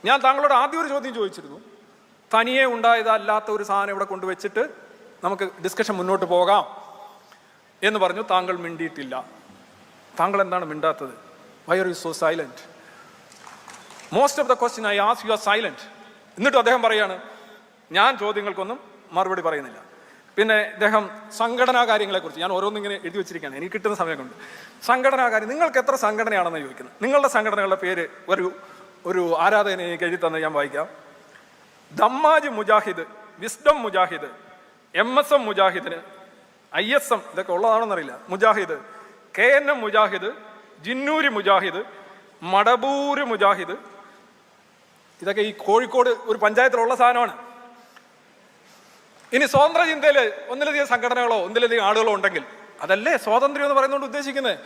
ഞാൻ താങ്കളോട് ആദ്യം ഒരു ചോദ്യം ചോദിച്ചിരുന്നു. തനിയെ ഉണ്ടായതല്ലാത്ത ഒരു സാധനം ഇവിടെ കൊണ്ടുവച്ചിട്ട് നമുക്ക് ഡിസ്കഷൻ മുന്നോട്ട് പോകാം എന്ന് പറഞ്ഞു. താങ്കൾ മിണ്ടിയിട്ടില്ല. താങ്കൾ എന്താണ് മിണ്ടാത്തത്? Why are you so silent? Most of the question I ask you are silent. എന്നിട്ടും അദ്ദേഹം പറയാണ് ഞാൻ ചോദ്യങ്ങൾക്കൊന്നും മറുപടി പറയുന്നില്ല. പിന്നെ അദ്ദേഹം സംഘടനാ കാര്യങ്ങളെക്കുറിച്ച് ഞാൻ ഓരോന്നിങ്ങനെ എഴുതി വെച്ചിരിക്കുകയാണ്, എനിക്ക് കിട്ടുന്ന സമയം കൊണ്ട്. സംഘടനാ കാര്യം, നിങ്ങൾക്ക് എത്ര സംഘടനയാണെന്ന് ചോദിക്കുന്നത്. നിങ്ങളുടെ സംഘടനകളുടെ പേര് ഒരു ആരാധകനെ എനിക്ക് എഴുതി തന്നെ ഞാൻ വായിക്കാം. Dammaj Mujahid, wisdom Mujahid, MSM മുജാഹിദിന്, ISM ഇതൊക്കെ ഉള്ളതാണെന്നറിയില്ല, മുജാഹിദ്, KNM മുജാഹിദ്, ജിന്നൂരി മുജാഹിദ്, മടബൂര് മുജാഹിദ്. ഇതൊക്കെ ഈ കോഴിക്കോട് ഒരു പഞ്ചായത്തിലുള്ള സാധനമാണ്. ഇനി സ്വതന്ത്ര ചിന്തയിൽ ഒന്നിലധികം സംഘടനകളോ ഒന്നിലധികം ആളുകളോ ഉണ്ടെങ്കിൽ അതല്ലേ സ്വാതന്ത്ര്യം എന്ന് പറയുന്നതുകൊണ്ട് ഉദ്ദേശിക്കുന്നത്.